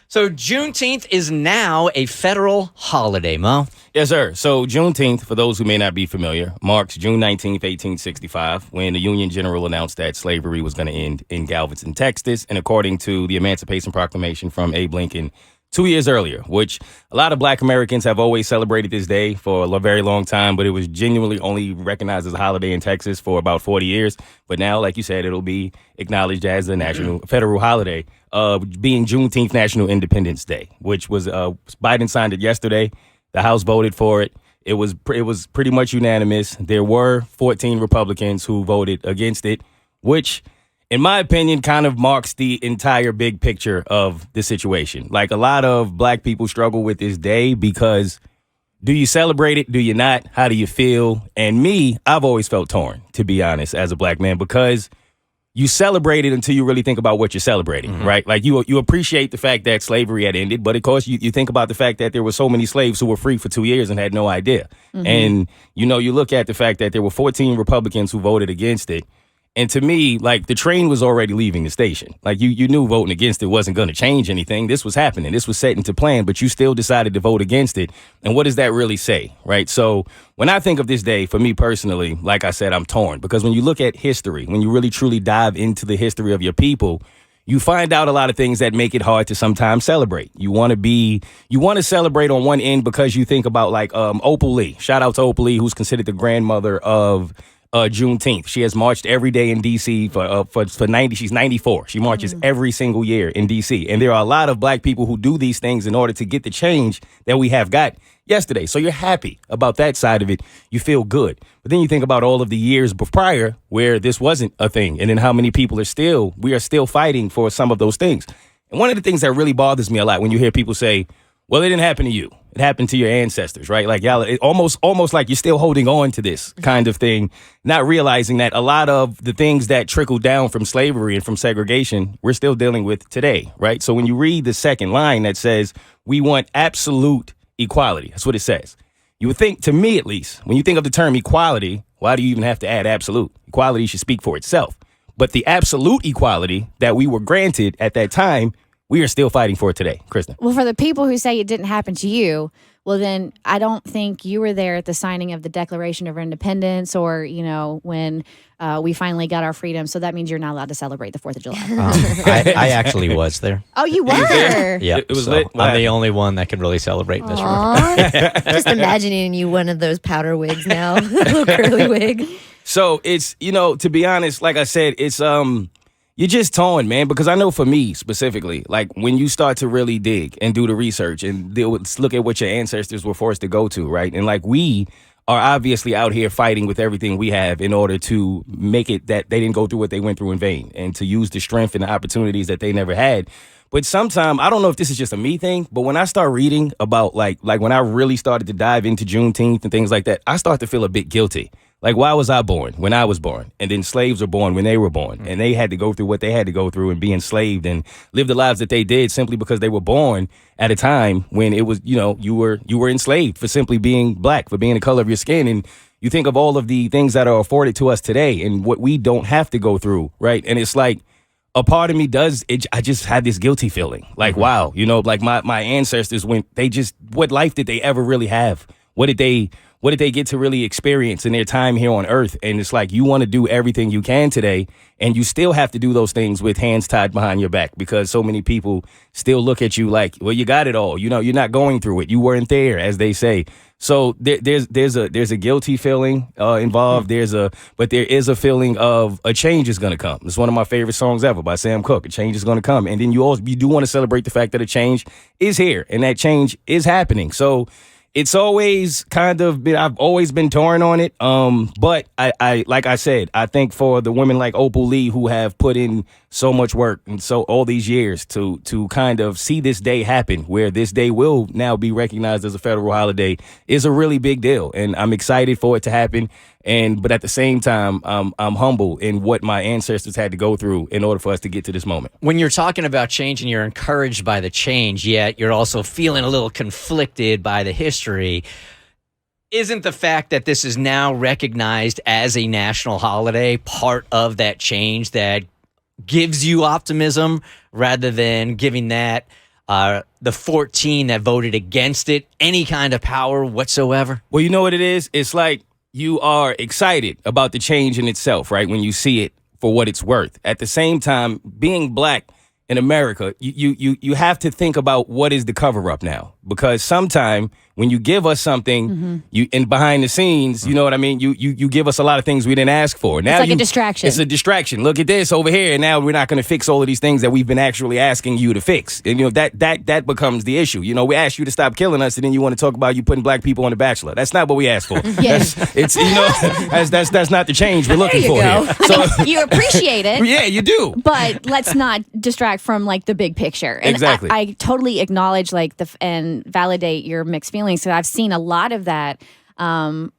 So Juneteenth is now a federal holiday, Mo. Yes, sir. So Juneteenth, for those who may not be familiar, marks June 19th, 1865, when the Union General announced that slavery was going to end in Galveston, Texas, and according to the Emancipation Proclamation from Abe Lincoln 2 years earlier, which a lot of black Americans have always celebrated this day for a very long time, but it was genuinely only recognized as a holiday in Texas for about 40 years. But now, like you said, it'll be acknowledged as a national federal holiday, being Juneteenth National Independence Day, which was Biden signed it yesterday. The House voted for it. It was pretty much unanimous. There were 14 Republicans who voted against it, which, in my opinion, kind of marks the entire big picture of the situation. Like, a lot of black people struggle with this day because do you celebrate it? Do you not? How do you feel? And me, I've always felt torn, to be honest, as a black man, because you celebrate it until you really think about what you're celebrating, right? Like, you appreciate the fact that slavery had ended, but of course you think about the fact that there were so many slaves who were free for 2 years and had no idea. And, you look at the fact that there were 14 Republicans who voted against it. And to me, like, the train was already leaving the station. Like, you knew voting against it wasn't going to change anything. This was happening. This was set into plan, but you still decided to vote against it. And what does that really say, right? So when I think of this day, for me personally, like I said, I'm torn. Because when you look at history, when you really truly dive into the history of your people, you find out a lot of things that make it hard to sometimes celebrate. You want to celebrate on one end because you think about, like, Opal Lee. Shout out to Opal Lee, who's considered the grandmother of Juneteenth. She has marched every day in D.C. for 90. She's 94. She marches every single year in D.C. And there are a lot of black people who do these things in order to get the change that we have got yesterday. So you're happy about that side of it. You feel good. But then you think about all of the years prior where this wasn't a thing, and then how many people we are still fighting for some of those things. And one of the things that really bothers me a lot when you hear people say, well, it didn't happen to you. It happened to your ancestors, right? Like, y'all, it almost like you're still holding on to this kind of thing, not realizing that a lot of the things that trickled down from slavery and from segregation, we're still dealing with today, right? So when you read the second line that says, we want absolute equality, that's what it says. You would think, to me at least, when you think of the term equality, why do you even have to add absolute? Equality should speak for itself. But the absolute equality that we were granted at that time, we are still fighting for it today, Kristen. Well, for the people who say it didn't happen to you, well, then I don't think you were there at the signing of the Declaration of Independence or, when we finally got our freedom. So that means you're not allowed to celebrate the 4th of July. I actually was there. Oh, you were? Yeah, it was lit. I'm the only one that can really celebrate in this room. Just imagining you one of those powder wigs now, a little curly wig. So it's, to be honest, like I said, it's you're just torn, man, because I know for me specifically, like, when you start to really dig and do the research and look at what your ancestors were forced to go to, right? And, like, we are obviously out here fighting with everything we have in order to make it that they didn't go through what they went through in vain and to use the strength and the opportunities that they never had. But sometimes, I don't know if this is just a me thing, but when I start reading about, like when I really started to dive into Juneteenth and things like that, I start to feel a bit guilty. Like, why was I born when I was born? And then slaves were born when they were born. And they had to go through what they had to go through and be enslaved and live the lives that they did simply because they were born at a time when it was, you were enslaved for simply being black, for being the color of your skin. And you think of all of the things that are afforded to us today and what we don't have to go through, right? And it's like, a part of me I just had this guilty feeling. Like, wow, like my ancestors what life did they ever really have? What did they get to really experience in their time here on earth? And it's like, you want to do everything you can today, and you still have to do those things with hands tied behind your back because so many people still look at you like, well, you got it all. You're not going through it. You weren't there, as they say. So there's a guilty feeling involved. But there is a feeling of a change is going to come. It's one of my favorite songs ever by Sam Cooke. A change is going to come. And then you do want to celebrate the fact that a change is here and that change is happening. So it's always I've always been torn on it. But I like I said, I think for the women like Opal Lee who have put in so much work and so all these years to kind of see this day happen, where this day will now be recognized as a federal holiday, is a really big deal. And I'm excited for it to happen. But at the same time, I'm humble in what my ancestors had to go through in order for us to get to this moment. When you're talking about change and you're encouraged by the change, yet you're also feeling a little conflicted by the history, isn't the fact that this is now recognized as a national holiday part of that change that gives you optimism rather than giving that the 14 that voted against it any kind of power whatsoever? Well, you know what it is? It's like you are excited about the change in itself, right? When you see it for what it's worth. At the same time, being black in America, you have to think about what is the cover up now, because sometime when you give us something, you in behind the scenes, you know what I mean. You give us a lot of things we didn't ask for. Now It's like a distraction. It's a distraction. Look at this over here, and now we're not going to fix all of these things that we've been actually asking you to fix. And that becomes the issue. We asked you to stop killing us, and then you want to talk about you putting black people on The Bachelor. That's not what we asked for. Yes. That's not the change we're looking for here. So you appreciate it. Yeah, you do. But let's not distract from like the big picture. And Exactly. I totally acknowledge and validate your mixed feelings. So I've seen a lot of that, in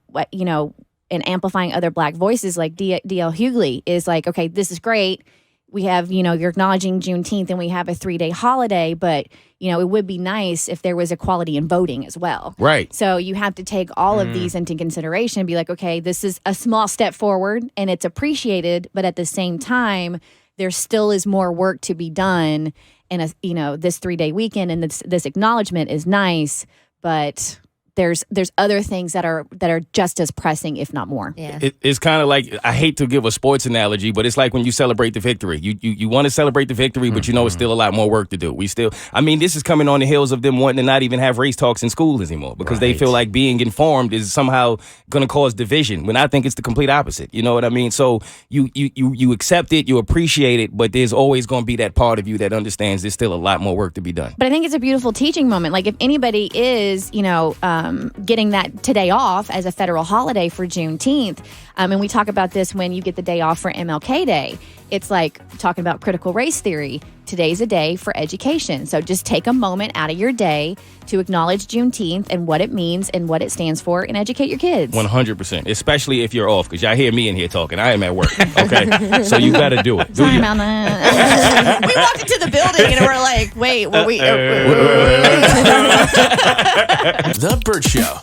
amplifying other black voices. Like D.L. Hughley is like, okay, this is great. We have, you're acknowledging Juneteenth and we have a 3-day holiday, but, it would be nice if there was equality in voting as well. Right. So you have to take all of these into consideration and be like, okay, this is a small step forward and it's appreciated, but at the same time, there still is more work to be done. And, this 3-day weekend and this acknowledgement is nice, but there's other things that are just as pressing, if not more. Yeah. It's kind of like, I hate to give a sports analogy, but it's like when you celebrate the victory. You want to celebrate the victory, but it's still a lot more work to do. This is coming on the heels of them wanting to not even have race talks in schools anymore because they feel like being informed is somehow going to cause division, when I think it's the complete opposite. You know what I mean? So you accept it, you appreciate it, but there's always going to be that part of you that understands there's still a lot more work to be done. But I think it's a beautiful teaching moment. Like if anybody is, getting that today off as a federal holiday for Juneteenth, and we talk about this when you get the day off for MLK Day, it's like talking about critical race theory. Today's a day for education. So just take a moment out of your day to acknowledge Juneteenth and what it means and what it stands for and educate your kids. 100%, especially if you're off, because y'all hear me in here talking. I am at work, okay? So you got to do it. Sorry about that. We walked into the building and we're like, wait, were we? The Bert Show.